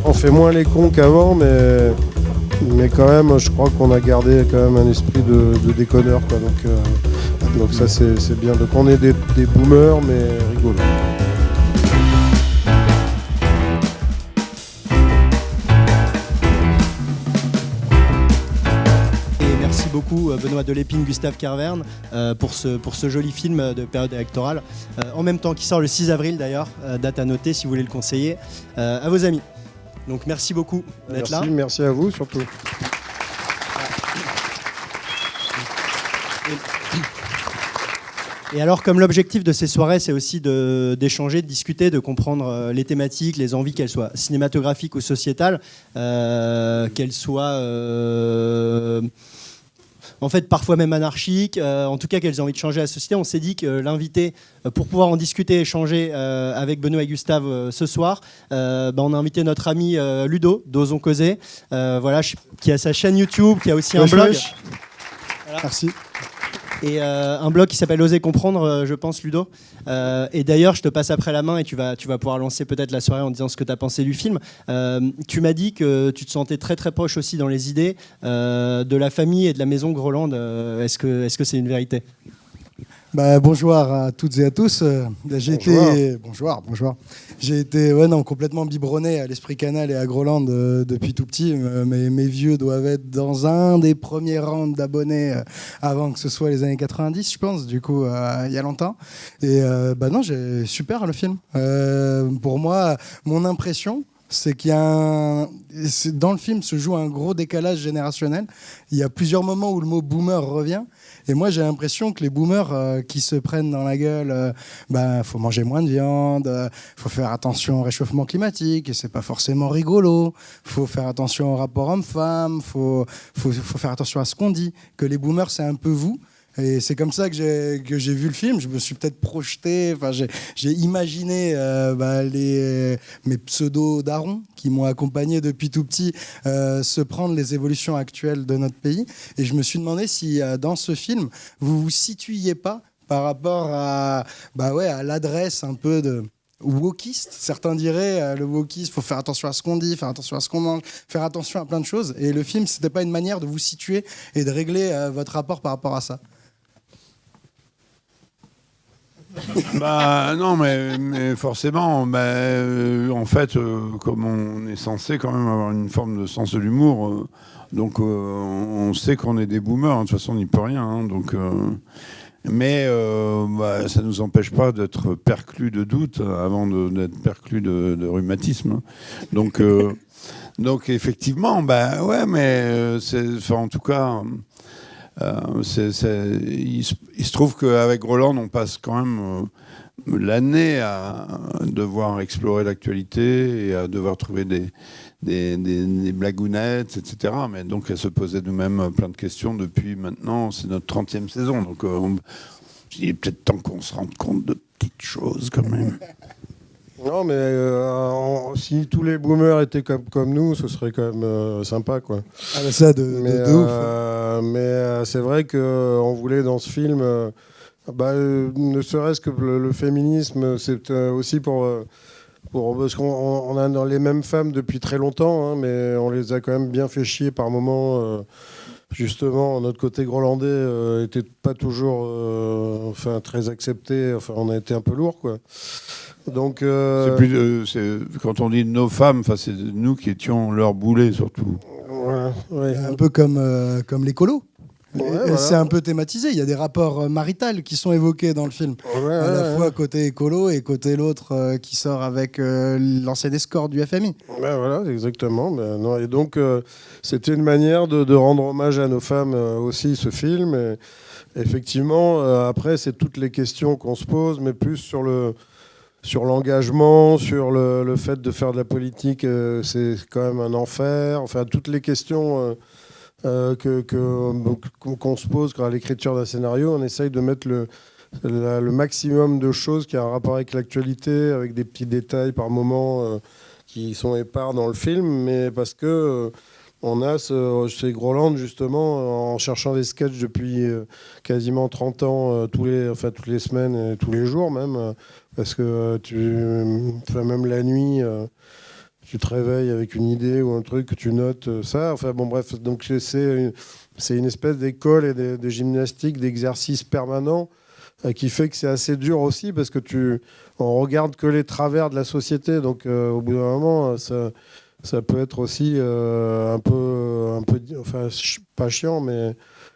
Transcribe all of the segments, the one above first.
on fait moins les cons qu'avant, mais quand même, je crois qu'on a gardé quand même un esprit de déconneur, quoi. Donc ça, c'est bien. Donc on est des boomers, mais rigolos. Merci beaucoup Benoît Delépine, Gustave Carverne pour ce joli film de période électorale. En même temps qui sort le 6 avril d'ailleurs, date à noter si vous voulez le conseiller à vos amis. Donc merci beaucoup d'être là. Merci à vous surtout. Et alors, comme l'objectif de ces soirées, c'est aussi d'échanger, de discuter, de comprendre les thématiques, les envies, qu'elles soient cinématographiques ou sociétales, qu'elles soient en fait parfois même anarchiques, en tout cas qu'elles aient envie de changer la société. On s'est dit que l'invité, pour pouvoir en discuter, échanger avec Benoît et Gustave ce soir, on a invité notre ami Ludo d'Osons Causer, voilà, qui a sa chaîne YouTube, qui a aussi un blog. Voilà. Merci. Et un blog qui s'appelle Oser comprendre, je pense, Ludo. Et d'ailleurs, je te passe après la main et tu vas pouvoir lancer peut-être la soirée en disant ce que tu as pensé du film. Tu m'as dit que tu te sentais très très proche aussi dans les idées de la famille et de la maison Groland. Est-ce que c'est une vérité ? Bonjour à toutes et à tous. Bonjour. J'ai été complètement biberonné à l'Esprit Canal et à Groland depuis tout petit. Mes vieux doivent être dans un des premiers rangs d'abonnés avant que ce soit les années 90, je pense, du coup, il y a longtemps. Et j'ai super le film. Pour moi, mon impression, c'est dans le film se joue un gros décalage générationnel. Il y a plusieurs moments où le mot boomer revient. Et moi, j'ai l'impression que les boomers qui se prennent dans la gueule, faut manger moins de viande, faut faire attention au réchauffement climatique, et c'est pas forcément rigolo. Faut faire attention au rapport homme-femme, faut faire attention à ce qu'on dit. Que les boomers, c'est un peu vous. Et c'est comme ça que j'ai vu le film. Je me suis peut-être projeté, j'ai imaginé mes pseudo-darons qui m'ont accompagné depuis tout petit se prendre les évolutions actuelles de notre pays. Et je me suis demandé si dans ce film, vous vous situiez pas par rapport à l'adresse un peu de wokiste. Certains diraient le wokiste, faut faire attention à ce qu'on dit, faire attention à ce qu'on mange, faire attention à plein de choses. Et le film, c'était pas une manière de vous situer et de régler votre rapport par rapport à ça. Non, mais forcément, en fait, comme on est censé quand même avoir une forme de sens de l'humour, donc on sait qu'on est des boomers, hein, de toute façon on n'y peut rien, hein, donc, mais ça ne nous empêche pas d'être perclus de doute avant d'être perclus de rhumatisme, hein. Donc effectivement, mais en tout cas... il se trouve qu'avec Roland, on passe quand même l'année à devoir explorer l'actualité et à devoir trouver des blagounettes, etc. Mais donc, à se poser nous-mêmes plein de questions depuis maintenant, c'est notre 30e saison. Donc, il est peut-être temps qu'on se rende compte de petites choses quand même. Non, mais si tous les boomers étaient comme nous, ce serait quand même sympa, quoi. Ça de ouf. Mais c'est vrai qu'on voulait dans ce film, ne serait-ce que le féminisme, c'est aussi parce qu'on a dans les mêmes femmes depuis très longtemps, hein, mais on les a quand même bien fait chier par moments. Justement, notre côté grolandais était pas toujours très accepté. Enfin, on a été un peu lourd, quoi. Donc, quand on dit nos femmes, c'est nous qui étions leur boulet surtout. Voilà, ouais. Un peu comme l'écolo. Ouais, voilà. C'est un peu thématisé. Il y a des rapports maritals qui sont évoqués dans le film. À la fois côté écolo et côté l'autre qui sort avec l'ancienne escorte du FMI. Voilà, exactement. Non, et donc, c'était une manière de rendre hommage à nos femmes aussi, ce film. Et, effectivement, après, c'est toutes les questions qu'on se pose, mais plus sur l'engagement, sur le fait de faire de la politique, c'est quand même un enfer. Enfin, toutes les questions qu'on se pose à l'écriture d'un scénario, on essaye de mettre le maximum de choses qui a un rapport avec l'actualité, avec des petits détails par moment qui sont épars dans le film, mais parce que on a chez Groland, justement, en cherchant des sketchs depuis quasiment 30 ans, toutes les semaines et tous les jours même, parce que même la nuit, tu te réveilles avec une idée ou un truc, que tu notes ça. Enfin bon, bref, donc c'est une espèce d'école et de gymnastique, d'exercice permanent qui fait que c'est assez dur aussi parce que on regarde que les travers de la société. Donc au bout d'un moment, ça peut être aussi un peu, enfin pas chiant, mais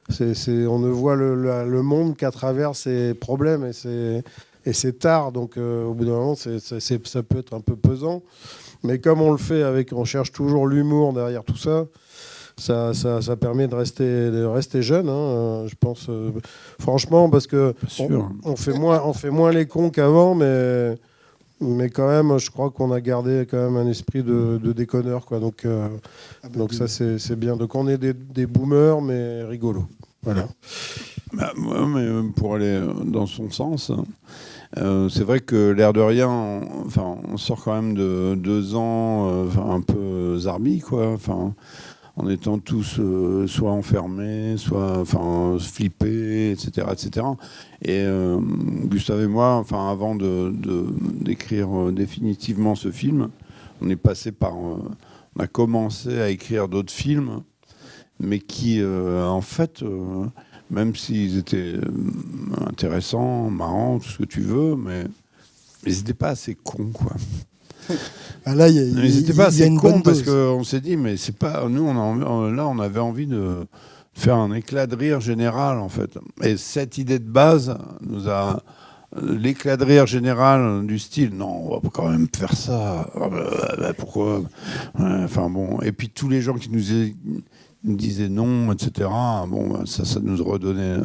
on ne voit le monde qu'à travers ses problèmes et ses tares. Donc au bout d'un moment, ça peut être un peu pesant. Mais comme on le fait on cherche toujours l'humour derrière tout ça. Ça permet de rester jeune, hein, je pense. Franchement, parce que on fait moins les cons qu'avant, mais quand même, je crois qu'on a gardé quand même un esprit de déconneur, quoi. Donc ça, c'est bien. Donc on est des boomers, mais rigolos. Voilà. Mais pour aller dans son sens, c'est vrai que l'air de rien, on sort quand même de 2 ans un peu zarbi, quoi. Enfin, en étant tous soit enfermés, soit flippés, etc., etc. Et Gustave et moi, avant d'écrire définitivement ce film, on est passé par, on a commencé à écrire d'autres films, mais qui, en fait, même s'ils étaient intéressants, marrants, tout ce que tu veux, mais ils n'étaient pas assez cons, quoi. Ah là, ils n'étaient pas assez une cons bonne parce dose. qu'on s'est dit, mais c'est pas. Nous, on avait envie de faire un éclat de rire général, en fait. Et cette idée de base nous a. L'éclat de rire général du style, non, on va quand même faire ça. Pourquoi? Enfin bon. Et puis tous les gens qui nous disaient non, etc. Bon, ça nous redonnait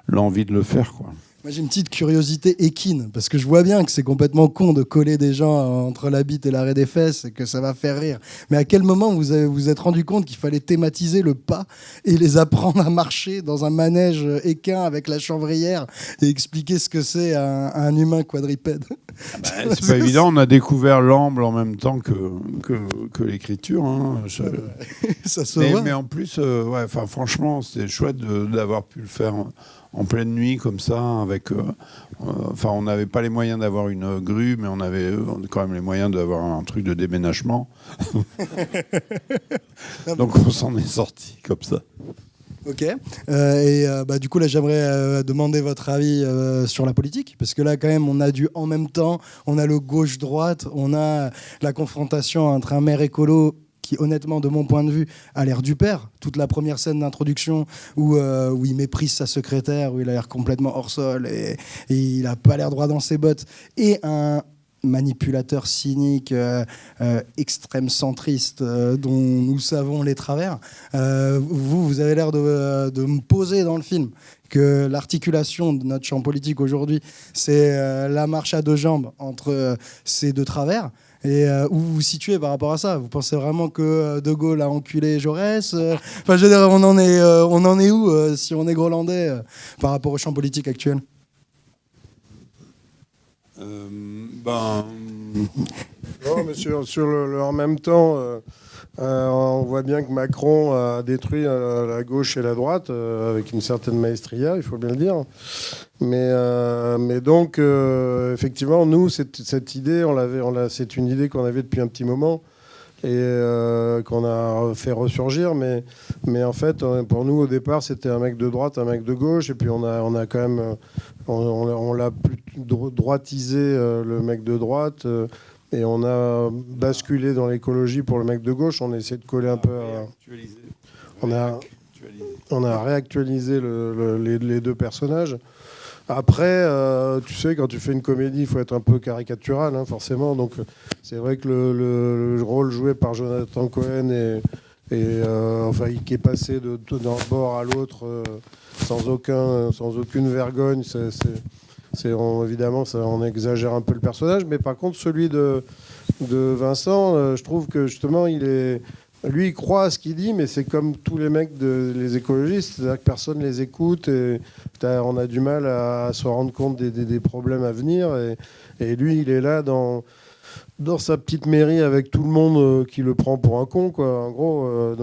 l'envie de le faire, quoi. Moi, j'ai une petite curiosité équine, parce que je vois bien que c'est complètement con de coller des gens entre la bite et l'arrêt des fesses et que ça va faire rire. Mais à quel moment vous êtes rendu compte qu'il fallait thématiser le pas et les apprendre à marcher dans un manège équin avec la chanvrière et expliquer ce que c'est un humain quadripède? C'est pas évident, on a découvert l'amble en même temps que l'écriture. Hein. Ça se voit. Mais en plus, franchement, c'était chouette d'avoir pu le faire en pleine nuit comme ça, avec. On n'avait pas les moyens d'avoir une grue, mais on avait quand même les moyens d'avoir un truc de déménagement. Donc on s'en est sorti comme ça. Ok. Du coup, là, j'aimerais demander votre avis sur la politique, parce que là, quand même, en même temps, on a le gauche-droite, on a la confrontation entre un maire écolo qui, honnêtement, de mon point de vue, a l'air du père. Toute la première scène d'introduction où il méprise sa secrétaire, où il a l'air complètement hors sol et il n'a pas l'air droit dans ses bottes. Et un manipulateur cynique, extrême centriste, dont nous savons les travers. Vous avez l'air de me poser dans le film que l'articulation de notre champ politique aujourd'hui, c'est la marche à 2 jambes entre ces 2 travers. Et où vous vous situez par rapport à ça? Vous pensez vraiment que De Gaulle a enculé Jaurès? Je veux dire, on en est où si on est grolandais par rapport au champ politique actuel? Non, mais sur le en même temps, on voit bien que Macron a détruit la gauche et la droite avec une certaine maestria, il faut bien le dire. Mais donc, effectivement, nous, cette idée, c'est une idée qu'on avait depuis un petit moment et qu'on a fait ressurgir. Mais en fait, pour nous, au départ, c'était un mec de droite, un mec de gauche. Et puis, on a quand même... On l'a plus droitisé, le mec de droite. Et on a basculé dans l'écologie pour le mec de gauche. On a essayé de coller un peu on a réactualisé les 2 personnages. Après, tu sais, quand tu fais une comédie, il faut être un peu caricatural, hein, forcément. Donc, c'est vrai que le rôle joué par Jonathan Cohen qui est passé d'un bord à l'autre sans aucune vergogne, évidemment, on exagère un peu le personnage. Mais par contre, celui de Vincent, je trouve que justement, lui, il croit à ce qu'il dit, mais c'est comme tous les mecs, les écologistes, c'est-à-dire que personne ne les écoute et on a du mal à se rendre compte des problèmes à venir. Et lui, il est là dans sa petite mairie avec tout le monde qui le prend pour un con, quoi, en gros.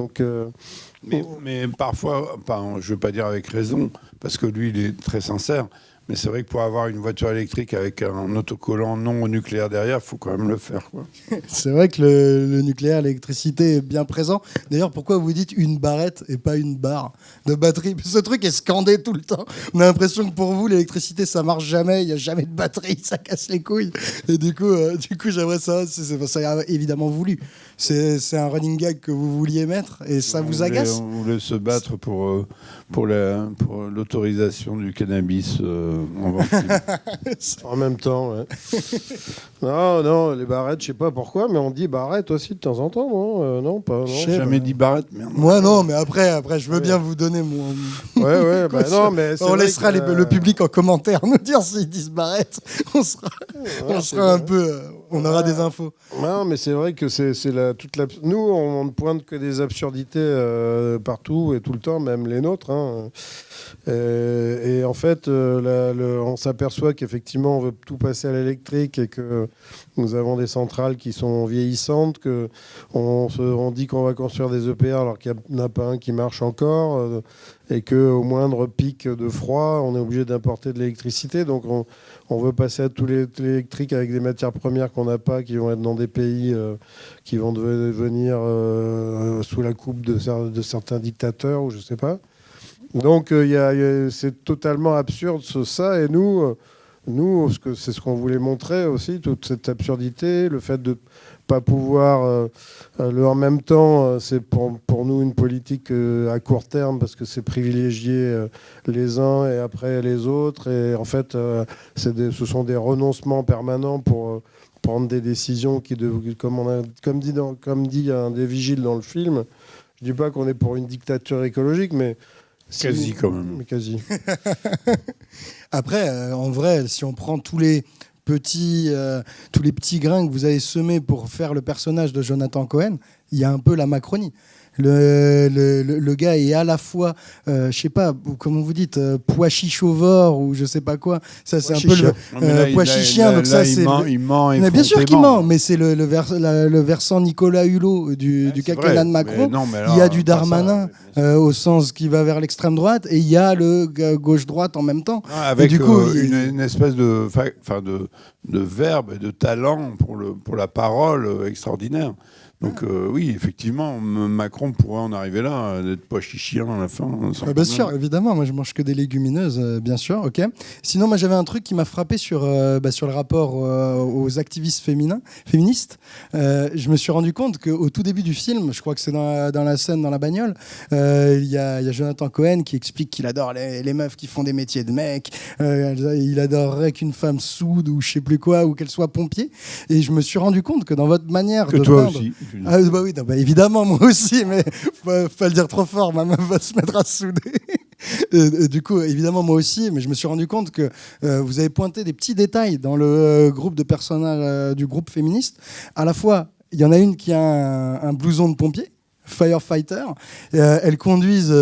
Mais parfois, je ne veux pas dire avec raison, parce que lui, il est très sincère, Mais c'est vrai que pour avoir une voiture électrique avec un autocollant non au nucléaire derrière, il faut quand même le faire, quoi. C'est vrai que le nucléaire, l'électricité est bien présent. D'ailleurs, pourquoi vous dites une barrette et pas une barre de batterie? Ce truc est scandé tout le temps. On a l'impression que pour vous, l'électricité, ça marche jamais. Il n'y a jamais de batterie, ça casse les couilles. Et du coup j'aimerais savoir si c'est évidemment voulu. C'est un running gag que vous vouliez mettre et ça vous agace? On voulait se battre pour l'autorisation du cannabis en vente. En même temps, ouais. Non, les barrettes, je sais pas pourquoi, mais on dit barrette aussi de temps en temps, non non, pas. Non. J'ai jamais dit barrette, merde. Moi, non, mais après je veux bien vous donner mon... Ouais, bah non, mais on laissera le public en commentaire nous dire s'ils disent barrette. On sera un peu... on aura des infos. Non, mais c'est vrai que c'est nous, on ne pointe que des absurdités partout et tout le temps, même les nôtres. Hein. Et en fait, on s'aperçoit qu'effectivement, on veut tout passer à l'électrique et que nous avons des centrales qui sont vieillissantes, qu'on dit qu'on va construire des EPR alors qu'il n'y en a pas un qui marche encore, et qu'au moindre pic de froid, on est obligé d'importer de l'électricité. Donc on veut passer à tout l'électrique avec des matières premières qu'on n'a pas, qui vont être dans des pays qui vont devenir sous la coupe de certains dictateurs, ou je ne sais pas. Donc c'est totalement absurde ça, et nous c'est ce qu'on voulait montrer aussi, toute cette absurdité, le fait de pas pouvoir en même temps, c'est pour nous une politique à court terme, parce que c'est privilégier les uns et après les autres, et en fait ce sont des renoncements permanents pour prendre des décisions comme dit un des vigiles dans le film. Je dis pas qu'on est pour une dictature écologique, mais Quasi quand même. Mais quasi. Après, en vrai, si on prend tous les petits grains que vous avez semés pour faire le personnage de Jonathan Cohen, il y a un peu la Macronie. Le gars est à la fois, je sais pas, comment vous dites, pois chichauvore ou je sais pas quoi. Ça, c'est un peu le pois chichien. Donc ça, c'est. Il ment. Mais bien sûr qu'il ment, mais c'est le versant Nicolas Hulot du quinquennat de Macron. Il y a du Darmanin au sens qui va vers l'extrême droite, et il y a le gauche-droite en même temps. Avec du coup, une espèce de verbe et de talent pour la parole extraordinaire. Donc oui, effectivement, Macron pourrait en arriver là, d'être pas chichien à la fin. Bien sûr, évidemment. Moi, je mange que des légumineuses, bien sûr. Ok. Sinon, moi, j'avais un truc qui m'a frappé sur le rapport aux activistes féministes. Je me suis rendu compte qu'au tout début du film, je crois que c'est dans la scène dans la bagnole, il y a Jonathan Cohen qui explique qu'il adore les meufs qui font des métiers de mecs. Il adorerait qu'une femme soude ou je sais plus quoi, ou qu'elle soit pompier. Et je me suis rendu compte que dans votre manière de toi peindre, aussi. Ah, bah oui, évidemment, moi aussi, mais faut pas le dire trop fort, ma meuf va se mettre à souder. Et du coup, évidemment, moi aussi, mais je me suis rendu compte que vous avez pointé des petits détails dans le groupe de personnages du groupe féministe. À la fois, il y en a une qui a un blouson de pompier, firefighter. Elles conduisent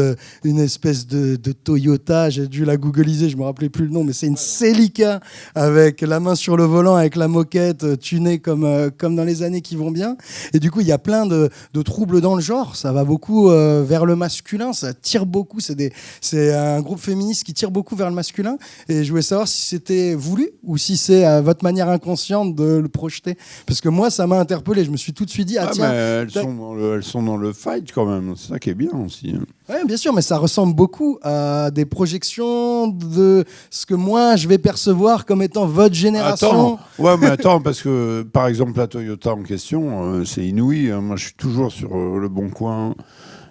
une espèce de Toyota, j'ai dû la googliser, je me rappelais plus le nom, mais c'est une Celica avec la main sur le volant, avec la moquette tunée comme dans les années qui vont bien. Et du coup, il y a plein de troubles dans le genre. Ça va beaucoup vers le masculin, ça tire beaucoup. C'est un groupe féministe qui tire beaucoup vers le masculin. Et je voulais savoir si c'était voulu ou si c'est votre manière inconsciente de le projeter. Parce que moi, ça m'a interpellé. Je me suis tout de suite dit, tiens. Mais elles sont dans le fight quand même, c'est ça qui est bien aussi. Oui, bien sûr, mais ça ressemble beaucoup à des projections de ce que moi je vais percevoir comme étant votre génération. Attends, parce que par exemple la Toyota en question, c'est inouï. Moi je suis toujours sur le Bon Coin.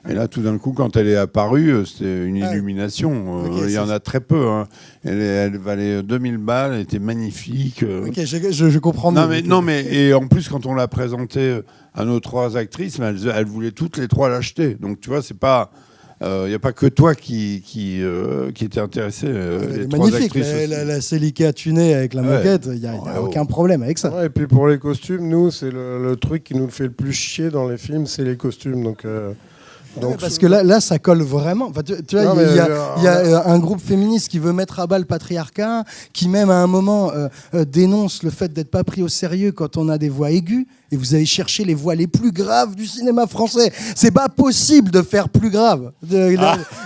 Et là, tout d'un coup, quand elle est apparue, c'était une illumination. Il y en a très peu. Hein. Elle valait 2000 balles, elle était magnifique. Ok, je comprends. Non, mais et en plus, quand on l'a présentée à nos 3 actrices, elles voulaient toutes les 3 l'acheter. Donc, tu vois, c'est pas... Il n'y a pas que toi qui était intéressé. Les 3 magnifique, actrices la Celica tunée avec la moquette, il n'y a aucun problème avec ça. Ouais, et puis pour les costumes, nous, c'est le truc qui nous fait le plus chier dans les films, c'est les costumes. Donc Donc, parce que là, ça colle vraiment. Enfin, tu vois, Non, il y a, mais, il y a un groupe féministe qui veut mettre à bas le patriarcat, qui même à un moment dénonce le fait d'être pas pris au sérieux quand on a des voix aiguës. Et vous allez chercher les voix les plus graves du cinéma français. C'est pas possible de faire plus grave.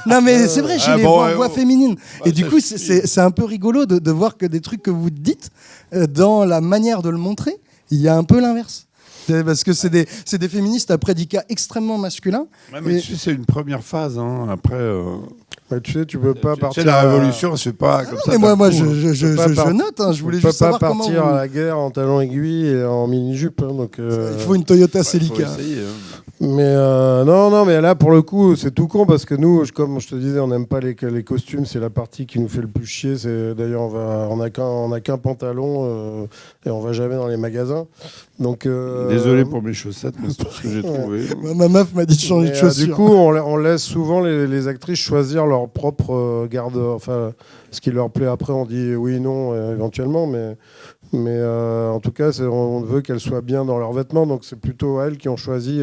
Non, mais c'est vrai, j'ai les voix féminines. Et du coup, c'est un peu rigolo de voir que des trucs que vous dites, dans la manière de le montrer, il y a un peu l'inverse. Parce que c'est des féministes à prédicat extrêmement masculin. Ouais, mais tu sais, c'est une première phase. Hein. Après, tu sais, tu peux pas partir. La révolution, c'est pas comme ça. Mais moi, je note. Hein, je voulais juste savoir comment. Tu peux pas partir à la guerre en talons aiguilles et en mini-jupe. Hein, donc, il faut une Toyota Celica. Mais non, mais là, pour le coup, c'est tout con parce que nous, comme je te disais, on n'aime pas les costumes. C'est la partie qui nous fait le plus chier. D'ailleurs, on n'a qu'un pantalon et on va jamais dans les magasins. Donc, désolé pour mes chaussettes, mais c'est tout ce que j'ai trouvé. Ma meuf m'a dit de changer de chaussures. Du coup, on laisse souvent les actrices choisir leur propre garde, enfin, ce qui leur plaît. Après, on dit oui, non, éventuellement, mais en tout cas, on veut qu'elles soient bien dans leurs vêtements, donc c'est plutôt elles qui ont choisi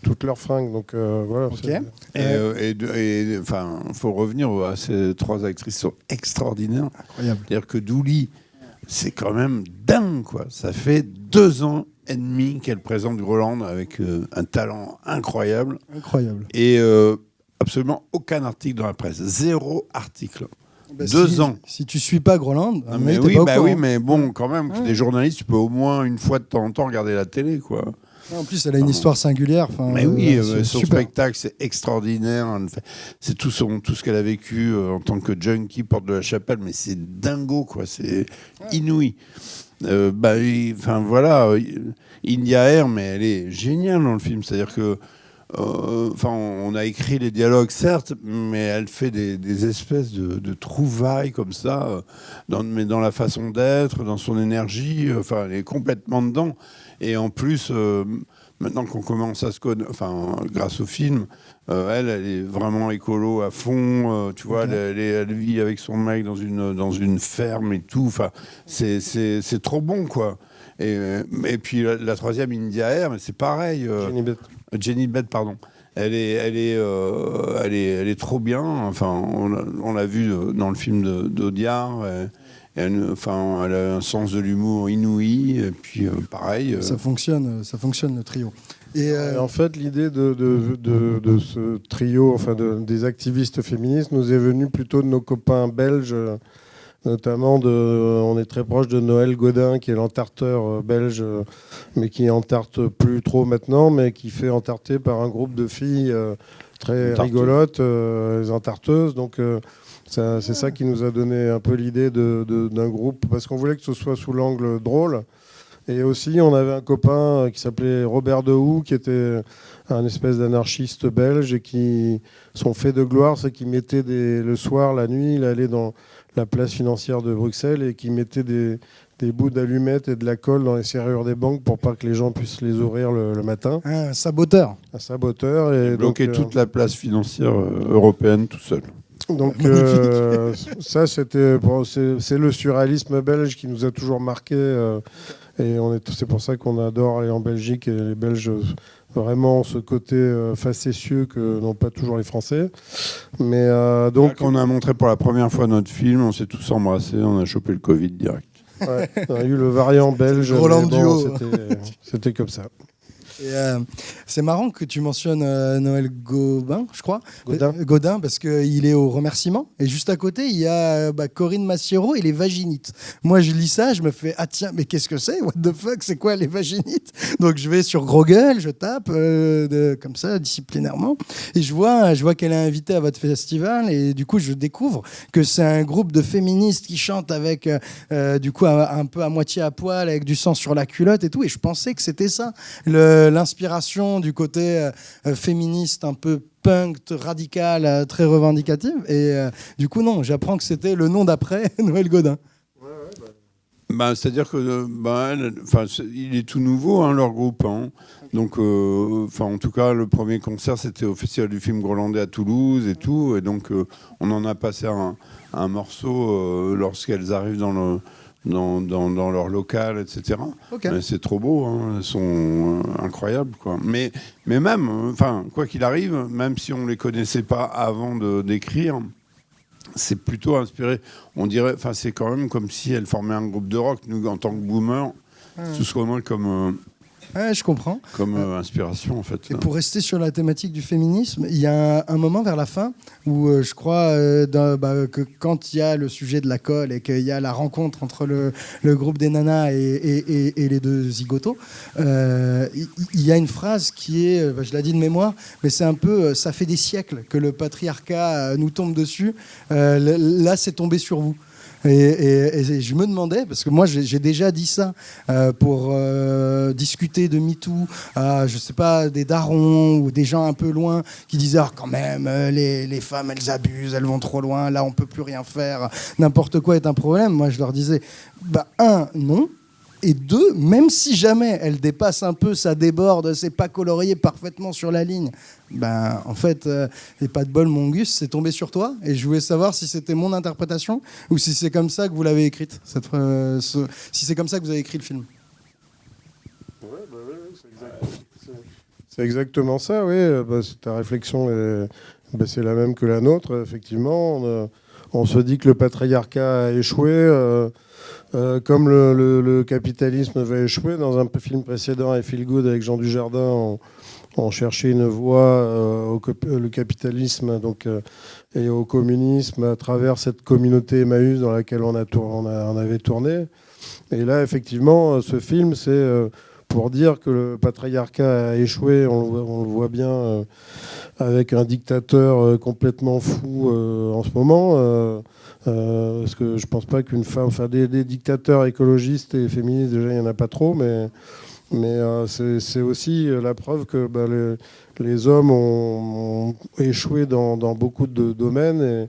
toutes leurs fringues. Donc voilà. Okay. Et enfin, faut revenir à ces 3 actrices qui sont extraordinaires. Incroyable. C'est-à-dire que Douli, c'est quand même dingue, quoi. Ça fait 2 ans et demi qu'elle présente Groland avec un talent incroyable. Incroyable. Et absolument aucun article dans la presse. 0 article. Bah 2 ans. Si tu suis pas Groland, mais oui, oui, mais bon, quand même, des journalistes, tu peux au moins une fois de temps en temps regarder la télé, quoi. En plus, elle a une histoire singulière. Mais oui, son super. spectacle, c'est extraordinaire. C'est tout ce qu'elle a vécu en tant que junkie, porte de la Chapelle, mais c'est dingo, quoi. C'est inouï. Enfin, voilà, India Air, mais elle est géniale dans le film. C'est-à-dire que on a écrit les dialogues, certes, mais elle fait des espèces de trouvailles comme ça, mais dans la façon d'être, dans son énergie. Enfin, elle est complètement dedans. Et en plus, maintenant qu'on commence à se connaître, enfin, grâce au film, elle est vraiment écolo à fond. Tu vois, elle vit avec son mec dans une ferme et tout. Enfin, c'est trop bon, quoi. Et puis la troisième, India Air, mais c'est pareil. Jenny Beth, pardon. Elle est trop bien. Enfin, on l'a vu dans le film d'Audiard. Elle a un sens de l'humour inouï. Et puis, pareil. Ça fonctionne le trio. Et en fait, l'idée de ce trio, enfin des activistes féministes, nous est venue plutôt de nos copains belges. Notamment, on est très proche de Noël Godin, qui est l'entarteur belge, mais qui entarte plus trop maintenant, mais qui fait entarter par un groupe de filles très rigolotes, les entarteuses. Donc, c'est ça qui nous a donné un peu l'idée d'un groupe, parce qu'on voulait que ce soit sous l'angle drôle. Et aussi, on avait un copain qui s'appelait Robert Dehoux, qui était un espèce d'anarchiste belge, et qui, son fait de gloire, c'est qu'il mettait le soir, la nuit, il allait dans la place financière de Bruxelles et qui mettait des bouts d'allumettes et de la colle dans les serrures des banques pour pas que les gens puissent les ouvrir le matin. Un saboteur. Un saboteur. Et bloquer toute la place financière européenne tout seul. Donc ça, c'est le surréalisme belge qui nous a toujours marqué. Et c'est pour ça qu'on adore aller en Belgique. Et les Belges vraiment ce côté facétieux que n'ont pas toujours les Français. Mais donc, quand on a montré pour la première fois notre film, on s'est tous embrassés, on a chopé le Covid direct. Ouais, on a eu le variant belge. Roland Duo. C'était comme ça. Et c'est marrant que tu mentionnes Noël Gobin, je crois. Godin, parce qu'il est au remerciement. Et juste à côté, il y a Corinne Massiero et les vaginites. Moi, je lis ça, je me fais ah tiens, mais qu'est-ce que c'est? What the fuck? C'est quoi les vaginites? Donc je vais sur Google, je tape comme ça, disciplinairement, et je vois qu'elle est invitée à votre festival. Et du coup, je découvre que c'est un groupe de féministes qui chantent avec, du coup, un peu à moitié à poil, avec du sang sur la culotte et tout. Et je pensais que c'était ça. L'inspiration du côté féministe un peu punk, radical, très revendicative. Et du coup, non, j'apprends que c'était le nom d'après Noël Godin. C'est-à-dire que il est tout nouveau, hein, leur groupe. Hein. Donc, en tout cas, le premier concert, c'était au Festival du film grolandais à Toulouse et tout. Et donc, on en a passé un morceau lorsqu'elles arrivent dans leur local, etc. Okay. Mais c'est trop beau, hein. Elles sont incroyables, quoi. Mais même, enfin, quoi qu'il arrive, même si on les connaissait pas avant d'écrire, c'est plutôt inspiré. On dirait, enfin, c'est quand même comme si elles formaient un groupe de rock. Nous, en tant que boomers, c'est tout ce qu'on a comme. Ouais, je comprends. Comme inspiration, en fait. Et pour rester sur la thématique du féminisme, il y a un moment vers la fin où je crois que quand il y a le sujet de la colle et qu'il y a la rencontre entre le groupe des nanas et les deux zigotos, il y a une phrase qui est, je la dis de mémoire, mais c'est un peu, ça fait des siècles que le patriarcat nous tombe dessus, là c'est tombé sur vous. Et je me demandais, parce que moi j'ai déjà dit ça pour discuter de MeToo à, je sais pas, des darons ou des gens un peu loin qui disaient quand même les femmes elles abusent, elles vont trop loin, là on peut plus rien faire, n'importe quoi est un problème. Moi je leur disais, non. Et 2, même si jamais elle dépasse un peu, ça déborde, c'est pas colorié parfaitement sur la ligne, en fait, et pas de bol, mon Gus, c'est tombé sur toi. Et je voulais savoir si c'était mon interprétation ou si c'est comme ça que vous l'avez écrite, si c'est comme ça que vous avez écrit le film. C'est exactement ça, oui. Ta réflexion, c'est la même que la nôtre, effectivement. On se dit que le patriarcat a échoué. Comme le capitalisme va échouer, dans un film précédent, I Feel Good, avec Jean Dujardin, on cherchait une voie le capitalisme et au communisme à travers cette communauté Emmaüs dans laquelle on avait tourné. Et là, effectivement, ce film, c'est pour dire que le patriarcat a échoué. On le voit bien avec un dictateur complètement fou en ce moment. Parce que je pense pas qu'une femme, des dictateurs écologistes et féministes, déjà il n'y en a pas trop, mais c'est aussi la preuve que les hommes ont échoué dans beaucoup de domaines,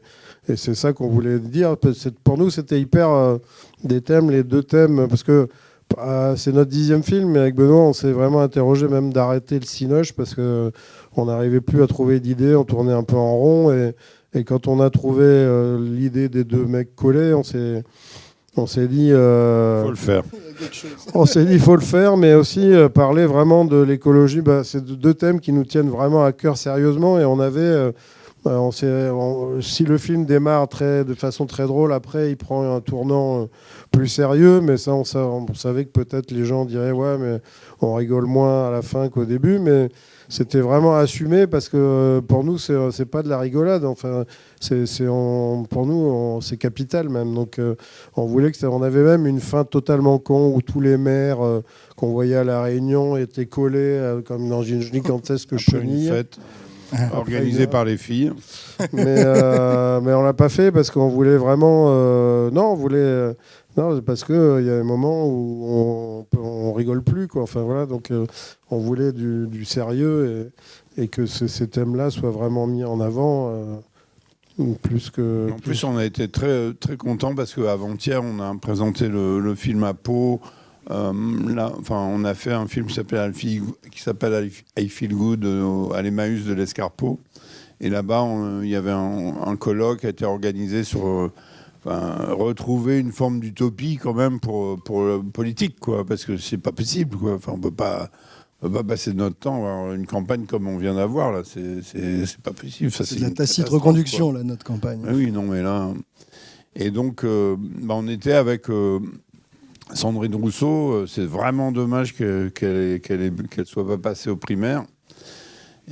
et c'est ça qu'on voulait dire. Pour nous c'était hyper des thèmes, les 2 thèmes, parce que c'est notre 10e film, mais avec Benoît on s'est vraiment interrogé même d'arrêter le cinoche parce qu'on n'arrivait plus à trouver d'idées, on tournait un peu en rond, et quand on a trouvé l'idée des 2 mecs collés, on s'est dit... faut le faire. On s'est dit il faut le faire, mais aussi parler vraiment de l'écologie. C'est 2 thèmes qui nous tiennent vraiment à cœur sérieusement. Et on avait... si le film démarre de façon très drôle, après il prend un tournant plus sérieux, mais ça on savait que peut-être les gens diraient ouais, mais on rigole moins à la fin qu'au début, mais c'était vraiment assumé parce que pour nous c'est pas de la rigolade, enfin pour nous c'est capital même, donc on voulait on avait même une fin totalement con où tous les maires qu'on voyait à la Réunion étaient collés comme dans une gigantesque chenille. Une fête organisée par les filles. Mais on l'a pas fait parce qu'on voulait vraiment... non, parce qu'il y a un moment où on rigole plus, quoi. Enfin, voilà, donc on voulait du sérieux et que ces thèmes-là soient vraiment mis en avant. Plus. On a été très, très contents parce qu'avant-hier, on a présenté le film à Pau. On a fait un film qui s'appelle I Feel Good à l'Emmaüs de l'Escarpeau. Et là-bas, il y avait un colloque qui a été organisé sur retrouver une forme d'utopie quand même pour le politique, quoi, parce que c'est pas possible, quoi. Enfin, on peut pas passer notre temps à avoir une campagne comme on vient d'avoir là. C'est pas possible. Ça, c'est de la tacite reconduction, là, notre campagne. Oui, non, mais là. Et donc, on était avec. Sandrine Rousseau, c'est vraiment dommage qu'elle soit pas passée aux primaires.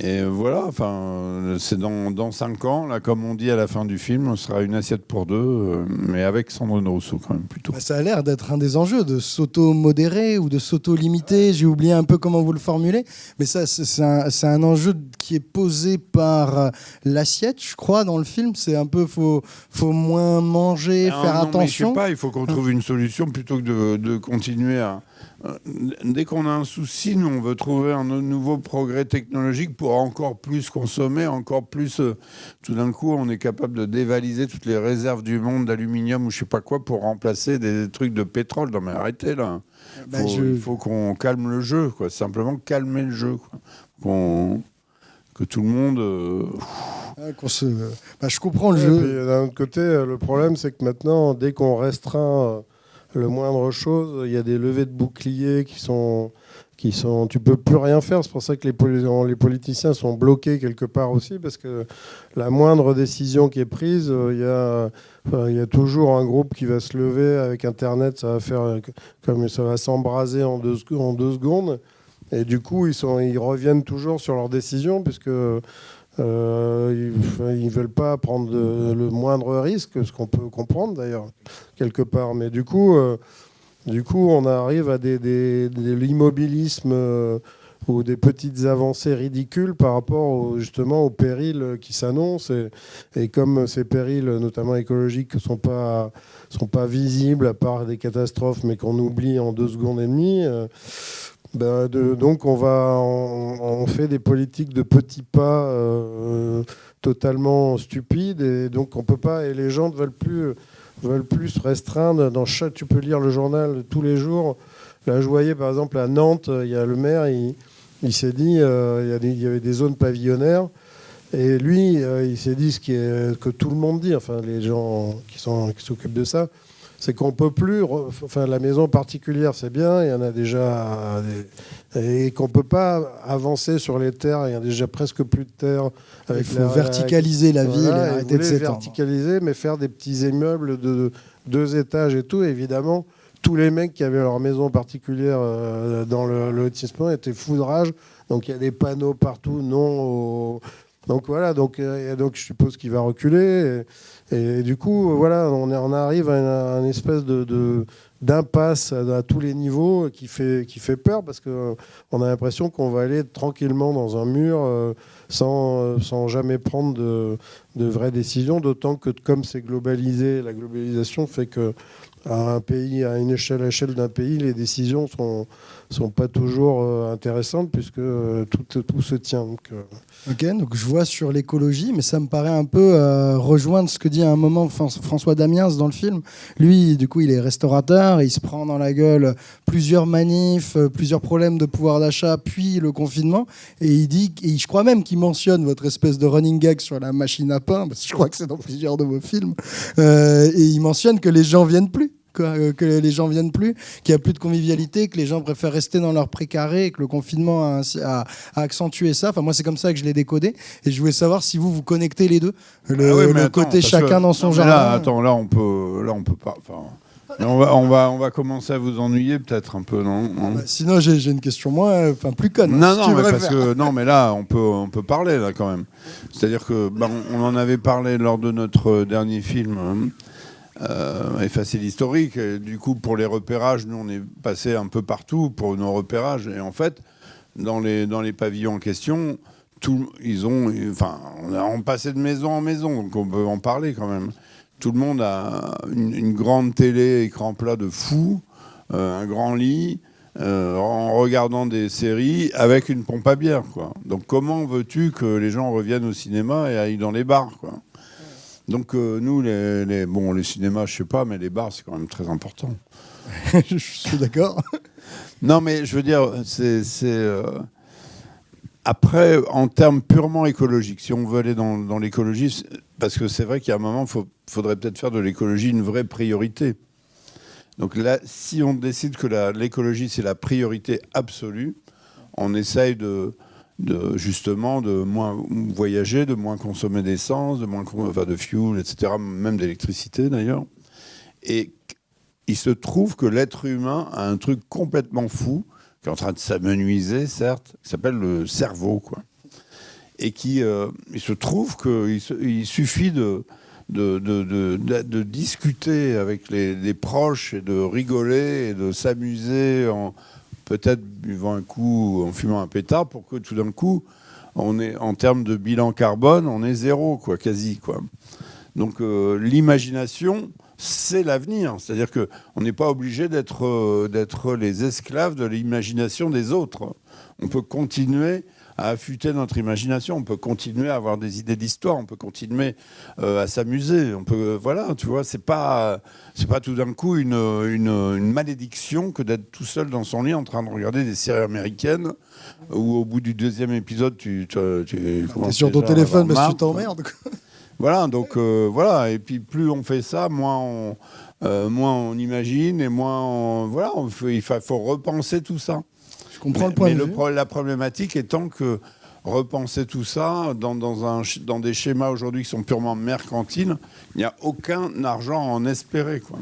Et voilà, enfin, c'est dans 5 ans, là, comme on dit à la fin du film, ce sera une assiette pour 2, mais avec Sandrine Rousseau quand même plutôt. Ça a l'air d'être un des enjeux, de s'auto-modérer ou de s'auto-limiter. J'ai oublié un peu comment vous le formulez, mais ça, c'est un enjeu qui est posé par l'assiette, je crois, dans le film. C'est un peu, faut moins manger, faire attention. Mais je sais pas, il faut qu'on trouve une solution plutôt que de continuer à... Dès qu'on a un souci, nous, on veut trouver un nouveau progrès technologique pour encore plus consommer, encore plus... tout d'un coup, on est capable de dévaliser toutes les réserves du monde d'aluminium ou je sais pas quoi pour remplacer des trucs de pétrole. Non mais arrêtez là. Il faut qu'on calme le jeu, quoi. Simplement calmer le jeu, quoi. Que tout le monde... je comprends le jeu. D'un autre côté, le problème, c'est que maintenant, dès qu'on restreint le moindre chose, il y a des levées de boucliers qui sont, tu peux plus rien faire. C'est pour ça que les politiciens sont bloqués quelque part aussi, parce que la moindre décision qui est prise, il y a toujours un groupe qui va se lever avec Internet, ça va faire comme ça va s'embraser en 2 secondes. Et du coup, ils reviennent toujours sur leurs décisions, puisque ils ne veulent pas prendre le moindre risque, ce qu'on peut comprendre d'ailleurs, quelque part. Mais du coup, on arrive à de l'immobilisme ou des petites avancées ridicules par rapport justement aux périls qui s'annoncent. Et comme ces périls, notamment écologiques, ne sont pas visibles à part des catastrophes, mais qu'on oublie en 2 secondes et demie, donc on fait des politiques de petits pas totalement stupides, et donc on peut pas, et les gens ne veulent plus se restreindre. Tu peux lire le journal tous les jours. Là, je voyais par exemple à Nantes, il y a le maire, il s'est dit, il y avait des zones pavillonnaires, et lui, il s'est dit que tout le monde dit, enfin les gens qui s'occupent de ça, c'est qu'on peut plus, la maison particulière c'est bien, il y en a déjà, et qu'on peut pas avancer sur les terres, il y a déjà presque plus de terres. Il faut verticaliser la ville et arrêter de s'étendre. Verticaliser, mais faire des petits immeubles de 2 étages et tout. Et évidemment, tous les mecs qui avaient leur maison particulière dans le lotissement étaient fous de rage. Donc il y a des panneaux partout, non. Donc voilà, donc je suppose qu'il va reculer. Et du coup, voilà, on arrive à une espèce d'impasse à tous les niveaux qui fait peur, parce qu'on a l'impression qu'on va aller tranquillement dans un mur sans jamais prendre de vraies décisions, d'autant que comme c'est globalisé, la globalisation fait que à l'échelle d'un pays, les décisions sont pas toujours intéressantes, puisque tout se tient. Ok, donc je vois sur l'écologie, mais ça me paraît un peu rejoindre ce que dit à un moment François Damiens dans le film. Lui, du coup, il est restaurateur, il se prend dans la gueule plusieurs manifs, plusieurs problèmes de pouvoir d'achat, puis le confinement, et il dit, et je crois même qu'il mentionne votre espèce de running gag sur la machine à pain, parce que je crois que c'est dans plusieurs de vos films, et il mentionne que les gens viennent plus. Que les gens viennent plus, qu'il n'y a plus de convivialité, que les gens préfèrent rester dans leur précaré, et que le confinement a accentué ça. Enfin, moi, c'est comme ça que je l'ai décodé. Et je voulais savoir si vous connectez les deux. Le côté chacun dans son jardin. Là, on peut pas. On va commencer à vous ennuyer peut-être un peu, non, sinon, j'ai une question plus conne. Non, mais là, on peut parler là quand même. C'est-à-dire que on en avait parlé lors de notre dernier film. Effacer l'historique. Et du coup, pour les repérages, nous, on est passé un peu partout pour nos repérages. Et en fait, dans les pavillons en question, on passait de maison en maison, donc on peut en parler quand même. Tout le monde a une grande télé, écran plat de fou, un grand lit, en regardant des séries avec une pompe à bière, quoi. Donc comment veux-tu que les gens reviennent au cinéma et aillent dans les bars, quoi? Donc nous, les cinémas, je sais pas, mais les bars, c'est quand même très important. Je suis d'accord. Non, mais je veux dire, après, en termes purement écologiques, si on veut aller dans l'écologie, parce que c'est vrai qu'il y a un moment, il faudrait peut-être faire de l'écologie une vraie priorité. Donc là, si on décide que l'écologie, c'est la priorité absolue, on essaye justement de moins voyager, de moins consommer d'essence, de fuel, etc., même d'électricité d'ailleurs. Et il se trouve que l'être humain a un truc complètement fou, qui est en train de s'amenuiser, certes, qui s'appelle le cerveau, quoi. Et il se trouve qu'il suffit de discuter avec les proches et de rigoler et de s'amuser peut-être buvant un coup, en fumant un pétard, pour que tout d'un coup, en termes de bilan carbone, on est zéro, quoi, quasi, quoi. Donc l'imagination, c'est l'avenir. C'est-à-dire qu'on n'est pas obligé d'être les esclaves de l'imagination des autres. On peut continuer à affûter notre imagination, on peut continuer à avoir des idées d'histoire, on peut continuer à s'amuser, on peut, voilà, tu vois, c'est pas tout d'un coup une malédiction que d'être tout seul dans son lit en train de regarder des séries américaines où au bout du 2e épisode tu es sur ton téléphone parce que tu t'emmerdes. Voilà, donc voilà. Et puis plus on fait ça, moins on imagine et voilà, il faut repenser tout ça. Je comprends le point de vue. La problématique étant que repenser tout ça dans des schémas aujourd'hui qui sont purement mercantiles, il n'y a aucun argent à en espérer, quoi.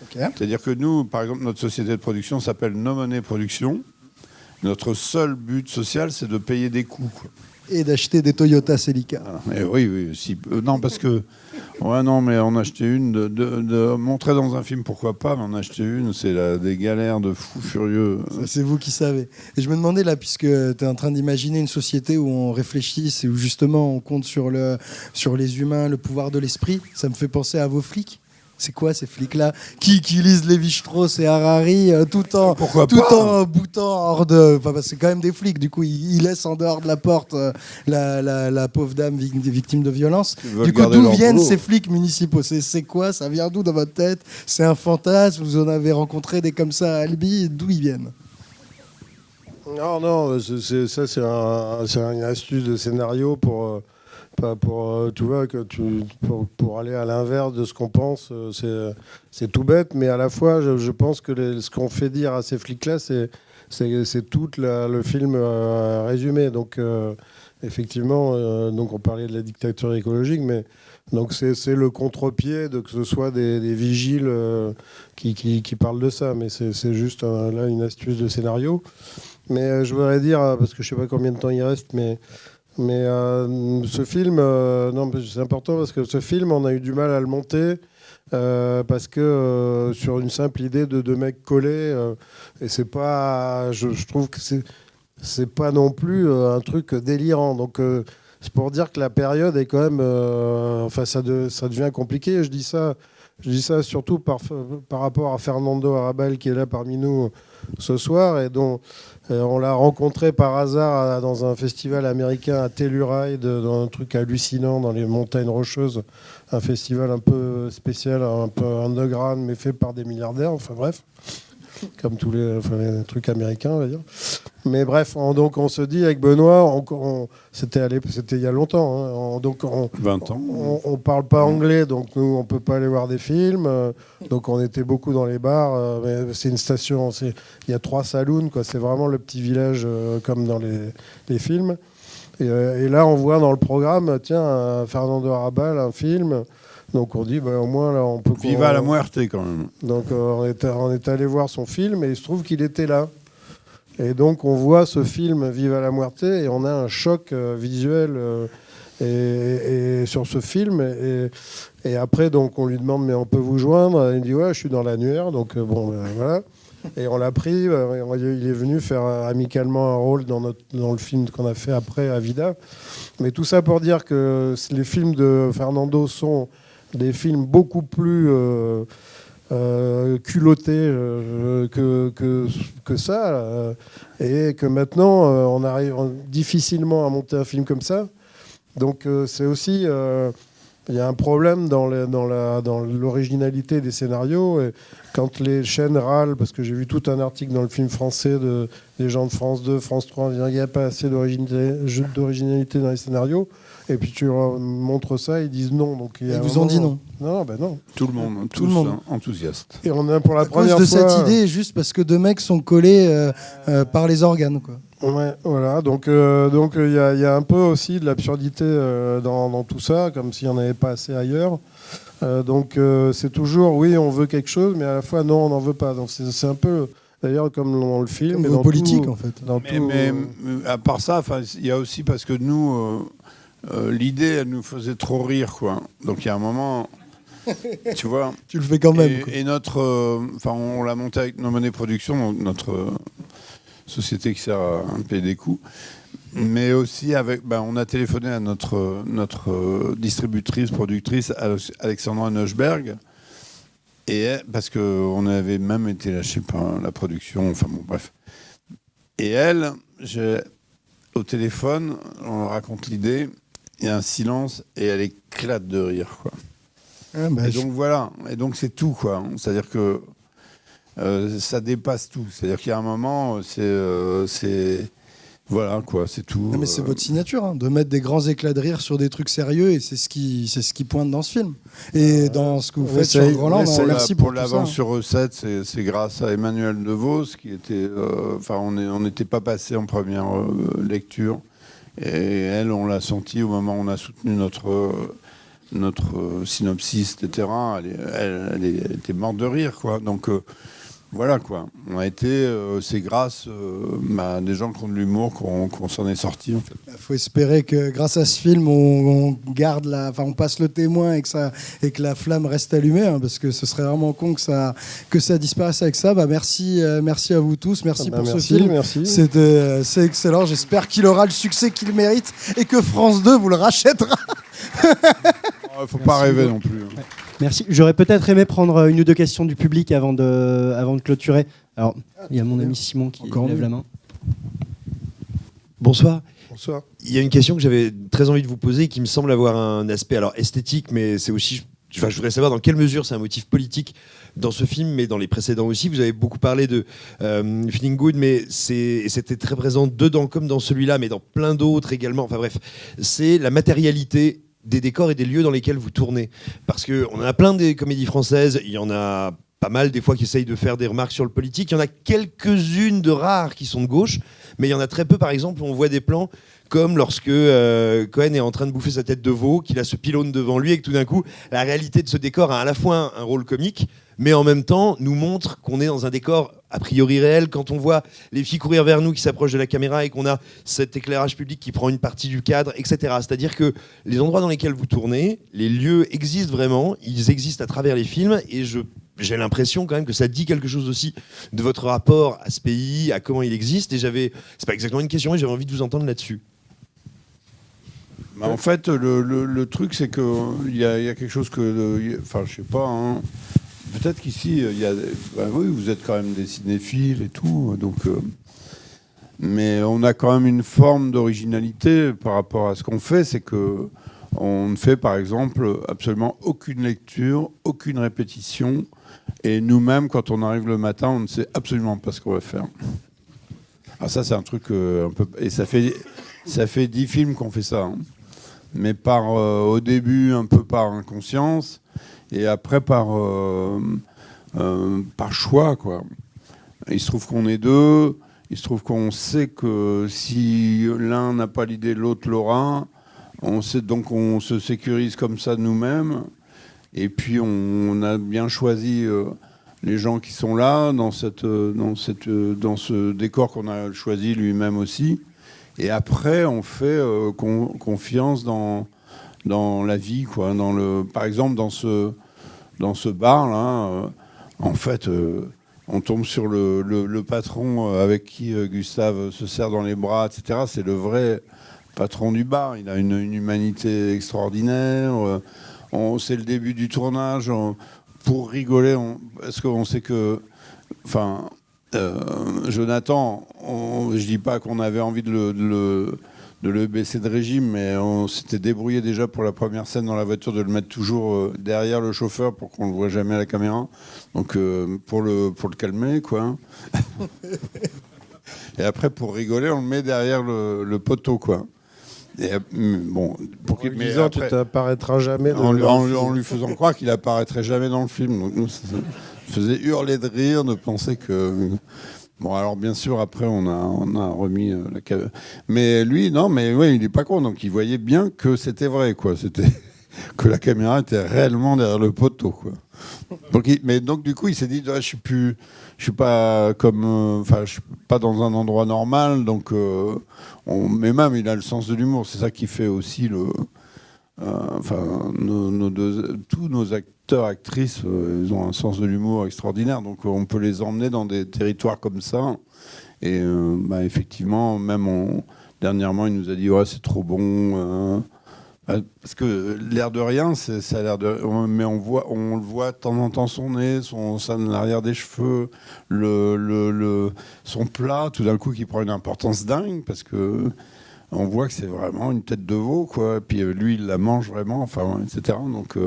Okay. C'est-à-dire que nous, par exemple, notre société de production s'appelle No Money Production. Notre seul but social, c'est de payer des coûts, quoi. Et d'acheter des Toyota Celica. Voilà. Oui. Non, parce que... Ouais, non, mais on a acheté une, de montrer dans un film, pourquoi pas, mais on a acheté une, c'est des galères de fous furieux. Ça, c'est vous qui savez. Et je me demandais, là, puisque tu es en train d'imaginer une société où on réfléchisse et où justement on compte sur les humains, le pouvoir de l'esprit, ça me fait penser à vos flics. C'est quoi ces flics-là qui lisent Lévi-Strauss et Harari tout en boutant hors de... Enfin, c'est quand même des flics, du coup, ils laissent en dehors de la porte la pauvre dame victime de violence. Du coup, d'où viennent ces flics municipaux? C'est quoi? Ça vient d'où dans votre tête? C'est un fantasme? Vous en avez rencontré des comme ça à Albi? D'où ils viennent? Non, c'est une astuce de scénario pour tu vois, pour aller à l'inverse de ce qu'on pense. C'est tout bête, mais à la fois, je pense que ce qu'on fait dire à ces flics-là, c'est tout le film résumé. Donc, effectivement, donc on parlait de la dictature écologique, mais donc c'est le contre-pied de que ce soit des vigiles qui parlent de ça. Mais c'est juste là une astuce de scénario. Mais je voudrais dire, parce que je sais pas combien de temps il reste, mais ce film, non, c'est important parce que ce film, on a eu du mal à le monter parce que sur une simple idée de deux mecs collés, et c'est pas, je trouve que c'est pas non plus un truc délirant. Donc c'est pour dire que la période est quand même, enfin ça devient compliqué. Je dis ça surtout par rapport à Fernando Arrabal qui est là parmi nous ce soir et dont on l'a rencontré par hasard dans un festival américain à Telluride, dans un truc hallucinant dans les montagnes rocheuses, un festival un peu spécial, un peu underground mais fait par des milliardaires, enfin bref, comme tous les trucs américains on va dire. Mais bref, donc on se dit avec Benoît, c'était il y a longtemps, donc 20 ans. On parle pas anglais, donc nous on peut pas aller voir des films, donc on était beaucoup dans les bars. Mais c'est une station, il y a 3 saloons, quoi. C'est vraiment le petit village comme dans les films. Et là on voit dans le programme, tiens, Fernando Arrabal, un film. Donc on dit, au moins là on peut. Viva la muerte quand même. Donc on est allé voir son film et il se trouve qu'il était là. Et donc on voit ce film Viva la Muerte et on a un choc visuel et sur ce film et après donc on lui demande mais on peut vous joindre, il dit ouais je suis dans l'annuaire donc voilà et on l'a pris, il est venu faire amicalement un rôle dans le film qu'on a fait après à Vida. Mais tout ça pour dire que les films de Fernando sont des films beaucoup plus culotté que ça et que maintenant on arrive difficilement à monter un film comme ça, donc c'est aussi il y a un problème dans l'originalité des scénarios et quand les chaînes râlent, parce que j'ai vu tout un article dans le film français des gens de France 2, France 3, il n'y a pas assez d'originalité dans les scénarios. Et puis tu leur montres ça, ils disent non. Donc ils vous ont dit non. Non. Tout le monde, tout le monde enthousiaste. Et on a pour la première fois. À cause de fois, cette idée, juste parce que deux mecs sont collés par les organes, quoi. Ouais, voilà. Donc il y a un peu aussi de l'absurdité dans tout ça, comme s'il n'y en avait pas assez ailleurs. Donc c'est toujours oui, on veut quelque chose, mais à la fois non, on n'en veut pas. Donc c'est un peu. D'ailleurs, comme dans le film, comme politique en fait. Mais à part ça, il y a aussi parce que nous. L'idée, elle nous faisait trop rire, quoi. Donc il y a un moment, tu vois. Tu le fais quand même. Et on l'a monté avec No Money Production, notre société qui sert à payer des coûts. Mais aussi avec, on a téléphoné à notre distributrice, productrice, Alexandra Neuschberg, et parce qu'on avait même été lâché par la production. Enfin bon, bref. Et elle, au téléphone, on leur raconte l'idée. Il y a un silence et elle éclate de rire, quoi. Et donc voilà, et donc c'est tout, quoi. C'est-à-dire que ça dépasse tout. C'est-à-dire qu'il y a un moment, Voilà, quoi, c'est tout. Non, mais c'est votre signature, hein, de mettre des grands éclats de rire sur des trucs sérieux, et c'est ce qui pointe dans ce film. Et dans ce que vous faites sur Groland, merci pour tout l'avance ça. sur recette, c'est grâce à Emmanuel DeVos qui était. Enfin, on n'était pas passé en première lecture, et elle, on l'a senti au moment où on a soutenu notre synopsis, etc. Elle était morte de rire, quoi. Donc voilà, quoi. On a été, c'est grâce à des gens qui ont de l'humour qu'on s'en est sorti, en fait. Il faut espérer que grâce à ce film, on garde on passe le témoin et que la flamme reste allumée, hein, parce que ce serait vraiment con que ça disparaisse avec ça. Merci à vous tous, merci pour ce film. Merci. C'est excellent. J'espère qu'il aura le succès qu'il mérite et que France 2 vous le rachètera. Il faut pas rêver non plus. Ouais. Merci. J'aurais peut-être aimé prendre une ou deux questions du public avant de clôturer. Alors, il y a mon ami Simon qui lève la main. Bonsoir. Bonsoir. Il y a une question que j'avais très envie de vous poser et qui me semble avoir un aspect esthétique, mais c'est aussi... je voudrais savoir dans quelle mesure c'est un motif politique dans ce film, mais dans les précédents aussi. Vous avez beaucoup parlé de Feeling Good, mais c'était très présent dedans comme dans celui-là, mais dans plein d'autres également. Enfin bref, c'est la matérialité des décors et des lieux dans lesquels vous tournez. Parce qu'on en a plein des comédies françaises, il y en a pas mal des fois qui essayent de faire des remarques sur le politique, il y en a quelques-unes de rares qui sont de gauche, mais il y en a très peu, par exemple, où on voit des plans comme lorsque Cohen est en train de bouffer sa tête de veau, qu'il a ce pylône devant lui et que tout d'un coup, la réalité de ce décor a à la fois un rôle comique, mais en même temps nous montre qu'on est dans un décor a priori réel. Quand on voit les filles courir vers nous qui s'approchent de la caméra et qu'on a cet éclairage public qui prend une partie du cadre, etc. C'est-à-dire que les endroits dans lesquels vous tournez, les lieux existent vraiment, ils existent à travers les films, et j'ai l'impression quand même que ça dit quelque chose aussi de votre rapport à ce pays, à comment il existe, et c'est pas exactement une question, et j'avais envie de vous entendre là-dessus. En fait, le truc, c'est qu'il y a quelque chose que... Enfin, je sais pas, hein. Peut-être qu'ici, il y a... oui, vous êtes quand même des cinéphiles et tout, donc... mais on a quand même une forme d'originalité par rapport à ce qu'on fait, c'est que on ne fait, par exemple, absolument aucune lecture, aucune répétition, et nous-mêmes, quand on arrive le matin, on ne sait absolument pas ce qu'on va faire. Alors ça, c'est un truc un peu... Et ça fait 10 films qu'on fait ça, hein. Mais au début un peu par inconscience et après par choix, quoi. Il se trouve qu'on est deux, il se trouve qu'on sait que si l'un n'a pas l'idée, l'autre l'aura. Donc on se sécurise comme ça nous-mêmes, et puis on a bien choisi les gens qui sont là dans ce décor qu'on a choisi lui-même aussi. Et après, on fait confiance dans la vie, quoi. Par exemple, dans ce bar-là, en fait, on tombe sur le patron avec qui Gustave se serre dans les bras, etc. C'est le vrai patron du bar. Il a une humanité extraordinaire. C'est le début du tournage. Pour rigoler, parce qu'on sait que... Enfin... Jonathan, je dis pas qu'on avait envie de le baisser de régime, mais on s'était débrouillé déjà pour la première scène dans la voiture de le mettre toujours derrière le chauffeur pour qu'on le voit jamais à la caméra. Donc pour le calmer, quoi. Et après, pour rigoler, on le met derrière le poteau, quoi. Et, bon, Mais disant, tu t'apparaîtras jamais dans en lui faisant croire qu'il apparaîtrait jamais dans le film. Donc nous, ça faisait hurler de rire de penser que... Bon, alors bien sûr, après, on a remis la caméra. Mais lui, non, mais oui, il n'est pas con. Donc il voyait bien que c'était vrai, quoi. C'était que la caméra était réellement derrière le poteau, quoi. Donc du coup, il s'est dit, je suis pas comme... Enfin, je suis pas dans un endroit normal, donc... mais même, il a le sens de l'humour. C'est ça qui fait aussi tous nos acteurs, actrices, ils ont un sens de l'humour extraordinaire. Donc on peut les emmener dans des territoires comme ça. Et effectivement, même dernièrement, il nous a dit ouais, c'est trop bon. Parce que l'air de rien, ça a l'air de... Mais on le voit de temps en temps son nez, l'arrière des cheveux, son plat, tout d'un coup, qui prend une importance dingue, parce que on voit que c'est vraiment une tête de veau, quoi. Et puis lui, il la mange vraiment, enfin, etc. Donc,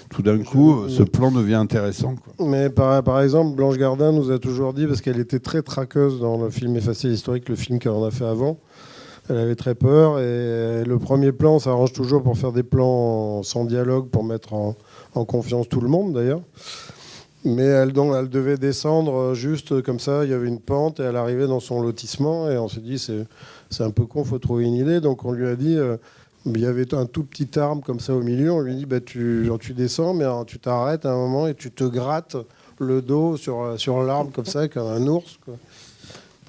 tout d'un coup, ce plan devient intéressant, quoi. Mais par exemple, Blanche Gardin nous a toujours dit, parce qu'elle était très traqueuse dans le film Effacé l'historique, le film qu'elle en a fait avant, elle avait très peur, et le premier plan s'arrange toujours pour faire des plans sans dialogue, pour mettre en confiance tout le monde d'ailleurs. Mais elle devait descendre juste comme ça, il y avait une pente, et elle arrivait dans son lotissement, et on s'est dit, c'est un peu con, il faut trouver une idée. Donc on lui a dit, il y avait un tout petit arbre comme ça au milieu, on lui dit, tu descends, mais tu t'arrêtes à un moment et tu te grattes le dos sur l'arbre comme ça, comme un ours, quoi.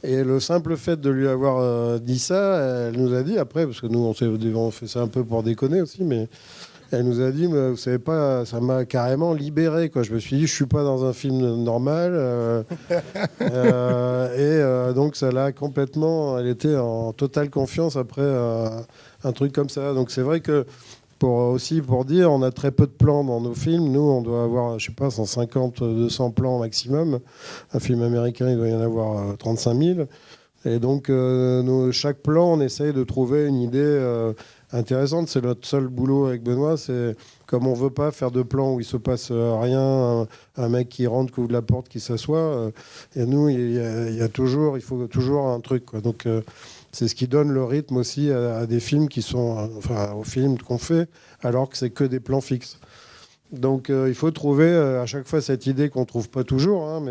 Et le simple fait de lui avoir dit ça, elle nous a dit après, parce que nous on fait ça un peu pour déconner aussi, mais elle nous a dit, mais vous savez pas, ça m'a carrément libéré, quoi. Je me suis dit, je suis pas dans un film normal. Donc ça l'a complètement. Elle était en totale confiance après un truc comme ça. Donc c'est vrai que pour dire, on a très peu de plans dans nos films. Nous, on doit avoir, je sais pas, 150, 200 plans maximum. Un film américain, il doit y en avoir 35 000. Et donc, chaque plan, on essaye de trouver une idée intéressante. C'est notre seul boulot avec Benoît. C'est comme on veut pas faire de plan où il se passe rien, un mec qui rentre, qui ouvre la porte, qui s'assoit. Et nous, il faut toujours un truc, quoi. Donc, c'est ce qui donne le rythme aussi à des films qui sont, enfin, aux films qu'on fait, alors que c'est que des plans fixes. Donc, il faut trouver à chaque fois cette idée qu'on trouve pas toujours, hein,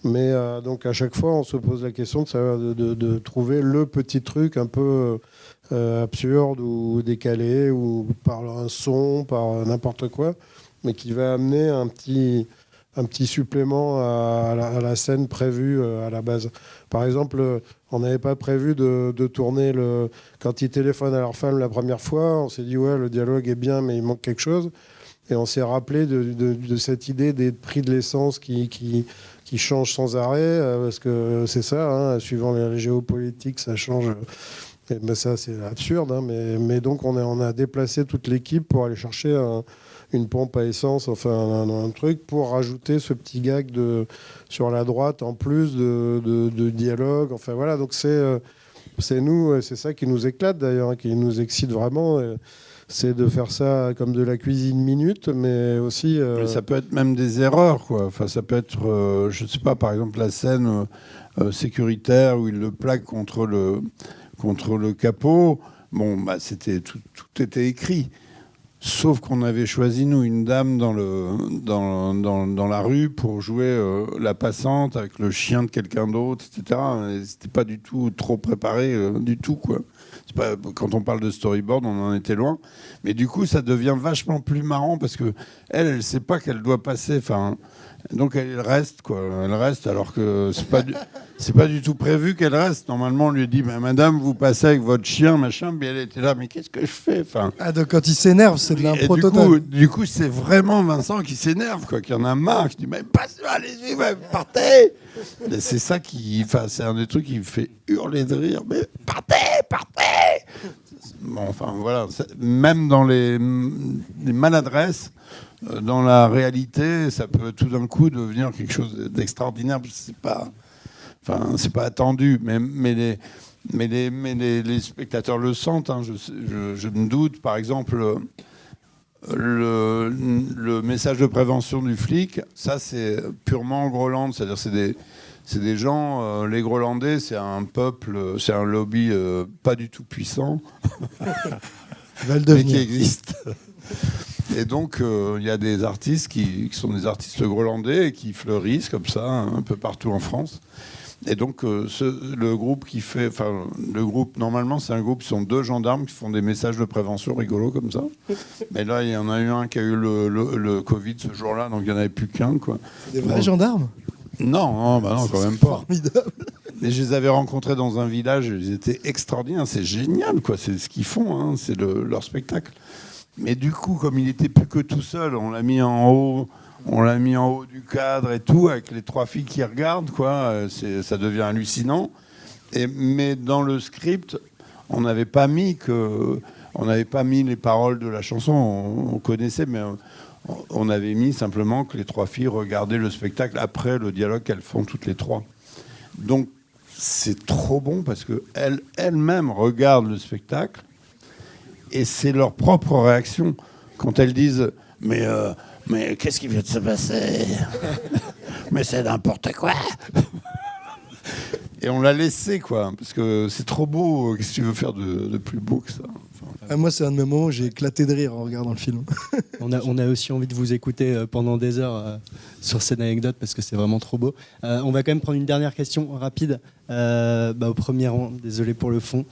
mais donc à chaque fois, on se pose la question de trouver le petit truc un peu absurde ou décalé, ou par un son, par n'importe quoi, mais qui va amener un petit supplément à la scène prévue à la base. Par exemple, on n'avait pas prévu de tourner quand ils téléphonent à leur femme la première fois, on s'est dit ouais, le dialogue est bien, mais il manque quelque chose. Et on s'est rappelé de cette idée des prix de l'essence qui change sans arrêt, parce que c'est ça, hein, suivant les géopolitiques, ça change. Et ben ça, c'est absurde, hein, mais donc on a déplacé toute l'équipe pour aller chercher une pompe à essence, enfin un truc, pour rajouter ce petit gag sur la droite, en plus de dialogue. Enfin voilà, donc c'est nous, c'est ça qui nous éclate d'ailleurs, hein, qui nous excite vraiment. C'est de faire ça comme de la cuisine minute, mais aussi... Mais ça peut être même des erreurs, quoi. Enfin, ça peut être, je ne sais pas, par exemple, la scène sécuritaire où il le plaque contre le capot. Bon, bah, tout était écrit. Sauf qu'on avait choisi, nous, une dame dans la rue pour jouer la passante avec le chien de quelqu'un d'autre, etc. Et c'était pas du tout trop préparé, du tout, quoi. Quand on parle de storyboard, on en était loin. Mais du coup, ça devient vachement plus marrant parce que elle sait pas qu'elle doit passer. Enfin, donc elle reste, quoi. Elle reste alors que c'est pas du tout prévu qu'elle reste. Normalement, on lui dit, bah, madame, vous passez avec votre chien, machin. Mais elle était là, mais qu'est-ce que je fais? Enfin. Ah, donc quand il s'énerve, c'est de l'impro total. Du coup, c'est vraiment Vincent qui s'énerve, quoi. Qui en a marre, qui dit, mais passez, allez-y, partez. Et c'est ça c'est un des trucs qui me fait hurler de rire. Mais partez. Bon, enfin voilà, même dans les maladresses, dans la réalité, ça peut tout d'un coup devenir quelque chose d'extraordinaire. C'est pas attendu, mais les spectateurs le sentent. Hein. Je me doute, par exemple, le message de prévention du flic, ça c'est purement Groland, c'est-à-dire c'est des gens, les Grolandais, c'est un peuple, c'est un lobby pas du tout puissant, mais qui existe. Et donc, il y a des artistes qui sont des artistes grolandais et qui fleurissent comme ça, un peu partout en France. Et donc, le groupe normalement, c'est un groupe, ce sont 2 gendarmes qui font des messages de prévention rigolos comme ça. Mais là, il y en a eu un qui a eu le Covid ce jour-là, donc il n'y en avait plus qu'un, quoi. C'est des vrais gendarmes? Non, quand même pas. Formidable. Et je les avais rencontrés dans un village, ils étaient extraordinaires, c'est génial, quoi. C'est ce qu'ils font, hein, c'est leur spectacle. Mais du coup, comme il n'était plus que tout seul, on l'a mis en haut du cadre et tout, avec les 3 filles qui regardent, quoi. Ça devient hallucinant. Mais dans le script, on n'avait pas mis les paroles de la chanson, on connaissait, mais on avait mis simplement que les 3 filles regardaient le spectacle après le dialogue qu'elles font toutes les 3. Donc, c'est trop bon parce que elles-mêmes regardent le spectacle et c'est leur propre réaction quand elles disent mais qu'est-ce qui vient de se passer? Mais c'est n'importe quoi. Et on l'a laissé, quoi, parce que c'est trop beau. Qu'est-ce que tu veux faire de plus beau que ça? Moi, c'est un de mes moments où j'ai éclaté de rire en regardant le film. On a aussi envie de vous écouter pendant des heures sur cette anecdote parce que c'est vraiment trop beau. On va quand même prendre une dernière question rapide au premier rang. Désolé pour le fond.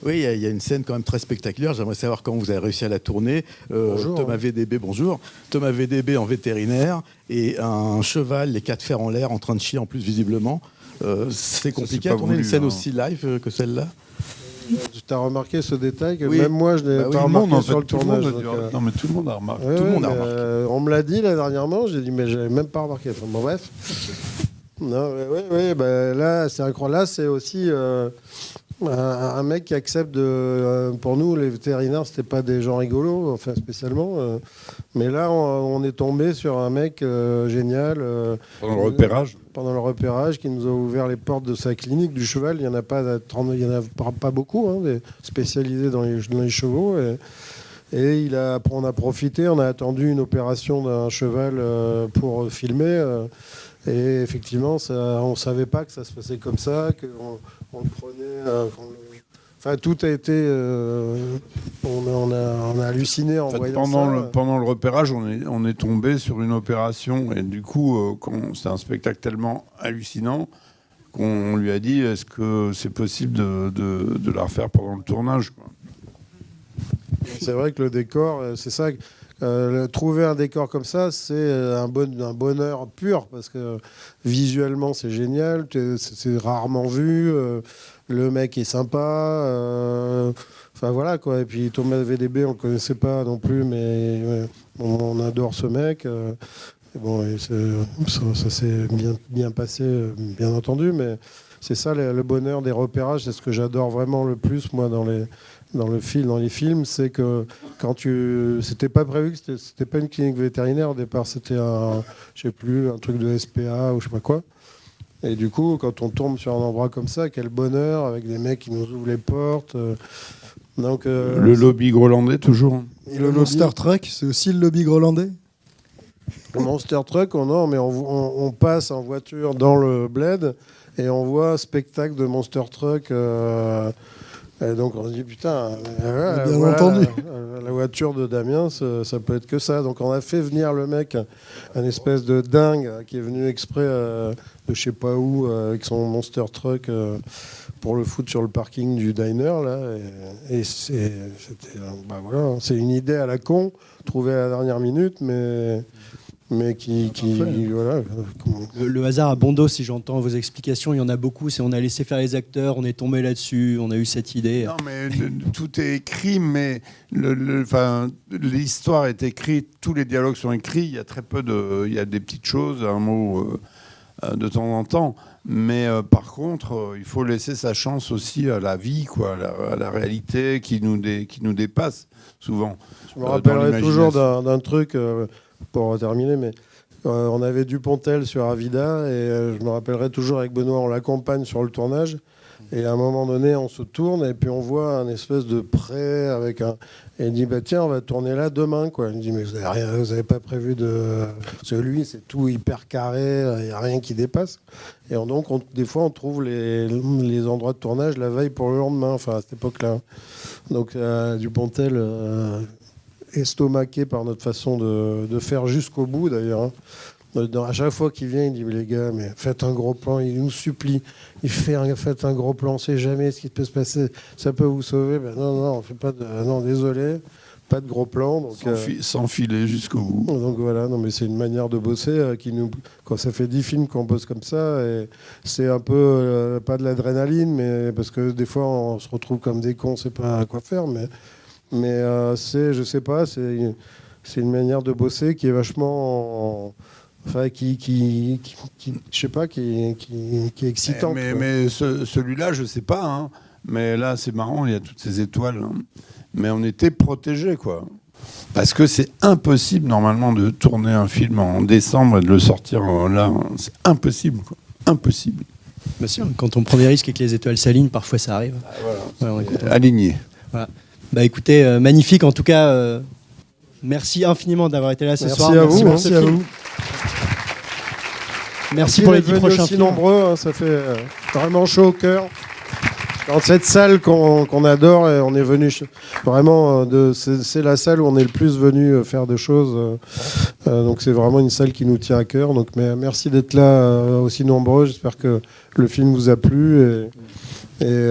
Oui, il y a une scène quand même très spectaculaire. J'aimerais savoir comment vous avez réussi à la tourner. Thomas VDB, bonjour. Thomas VDB en vétérinaire et un cheval, les quatre fers en l'air, en train de chier en plus visiblement. C'est compliqué à tourner une scène aussi live que celle-là. Tu as remarqué ce détail que Oui. même moi je n'ai pas remarqué sur le tournage. Non, mais tout le monde a remarqué. Ouais, Tout le ouais, monde a mais, remarqué. on me l'a dit là dernièrement, j'ai dit mais j'avais même pas remarqué. Enfin, bon bref. Non, là c'est incroyable. Là c'est aussi un mec qui accepte de. Pour nous les vétérinaires c'était pas des gens rigolos, enfin spécialement. Mais là on est tombé sur un mec génial. Pendant le repérage. Pendant le repérage, qui nous a ouvert les portes de sa clinique du cheval. Il n'y en a pas, il y en a pas beaucoup, des spécialisés dans les chevaux. Et on a profité, on a attendu une opération d'un cheval pour filmer. Et effectivement, on ne savait pas que ça se passait comme ça, qu'on le prenait. Enfin, tout a été. On a halluciné en voyant ça. Pendant le repérage, on est tombé sur une opération et du coup, c'est un spectacle tellement hallucinant qu'on lui a dit est-ce que c'est possible de la refaire pendant le tournage, quoi. C'est vrai que le décor, c'est ça. Trouver un décor comme ça, c'est un bonheur pur parce que visuellement, c'est génial. C'est rarement vu. Le mec est sympa. Enfin voilà quoi. Et puis Thomas VDB, on le connaissait pas non plus, mais on adore ce mec. Et ça s'est bien passé, bien entendu. Mais c'est ça le bonheur des repérages. C'est ce que j'adore vraiment le plus moi dans les films, c'est que c'était pas prévu, que c'était pas une clinique vétérinaire au départ, c'était un truc de SPA ou je sais pas quoi. Et du coup, quand on tombe sur un endroit comme ça, quel bonheur, avec des mecs qui nous ouvrent les portes. Le lobby grolandais, toujours. Et le Monster Truck, c'est aussi le lobby grolandais? Le Monster Truck, on passe en voiture dans le bled et on voit un spectacle de Monster Truck. Et donc on se dit putain, entendu. La voiture de Damien, ça peut être que ça. Donc on a fait venir le mec, un espèce de dingue qui est venu exprès de je sais pas où avec son Monster Truck pour le foutre sur le parking du diner là. Et c'est une idée à la con, trouvée à la dernière minute, mais qui voilà. Le hasard a bon dos, si j'entends vos explications, il y en a beaucoup. C'est on a laissé faire les acteurs, on est tombé là-dessus, on a eu cette idée. Non, mais tout est écrit, mais l'histoire est écrite, tous les dialogues sont écrits. Il y a très peu il y a des petites choses, un mot de temps en temps. Mais par contre, il faut laisser sa chance aussi à la vie, quoi, à la réalité qui nous dépasse souvent. Je me rappellerai toujours d'un truc. Pour terminer, mais on avait Dupontel sur Avida et je me rappellerai toujours avec Benoît, on l'accompagne sur le tournage et à un moment donné on se tourne et puis on voit un espèce de pré avec et il dit bah tiens on va tourner là demain quoi. Il dit mais vous avez pas prévu de parce que lui c'est tout hyper carré, il n'y a rien qui dépasse et donc des fois on trouve les endroits de tournage la veille pour le lendemain, enfin à cette époque-là. Donc Dupontel estomaqué par notre façon de faire jusqu'au bout d'ailleurs. À chaque fois qu'il vient, il dit mais les gars, mais faites un gros plan, il nous supplie. Faites un gros plan, on sait jamais ce qui peut se passer, ça peut vous sauver. Ben non, on fait pas non, désolé, pas de gros plan. Donc, s'enfiler jusqu'au bout. Donc voilà, non mais c'est une manière de bosser quand ça fait 10 films qu'on bosse comme ça, et c'est un peu pas de l'adrénaline, mais parce que des fois on se retrouve comme des cons, on sait pas quoi faire, mais je sais pas, c'est une manière de bosser qui est vachement, qui je sais pas, qui est excitante. Mais celui-là, je sais pas, hein, mais là c'est marrant, il y a toutes ces étoiles, hein. Mais on était protégés, quoi. Parce que c'est impossible normalement de tourner un film en décembre et de le sortir là, c'est impossible, quoi. Impossible. Bien sûr, quand on prend des risques et que les étoiles s'alignent, parfois ça arrive. Voilà, on est content. Aligné. Voilà. Bah écoutez, magnifique en tout cas. Merci infiniment d'avoir été là ce soir. Merci à vous. Merci pour les 10 prochains aussi films. nombreux, hein, ça fait vraiment chaud au cœur. Dans cette salle qu'on adore, et on est venu vraiment c'est la salle où on est le plus venu faire des choses. Donc c'est vraiment une salle qui nous tient à cœur. Donc merci d'être là aussi nombreux. J'espère que le film vous a plu et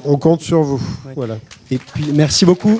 on compte sur vous. Ouais. Voilà. Et puis merci beaucoup.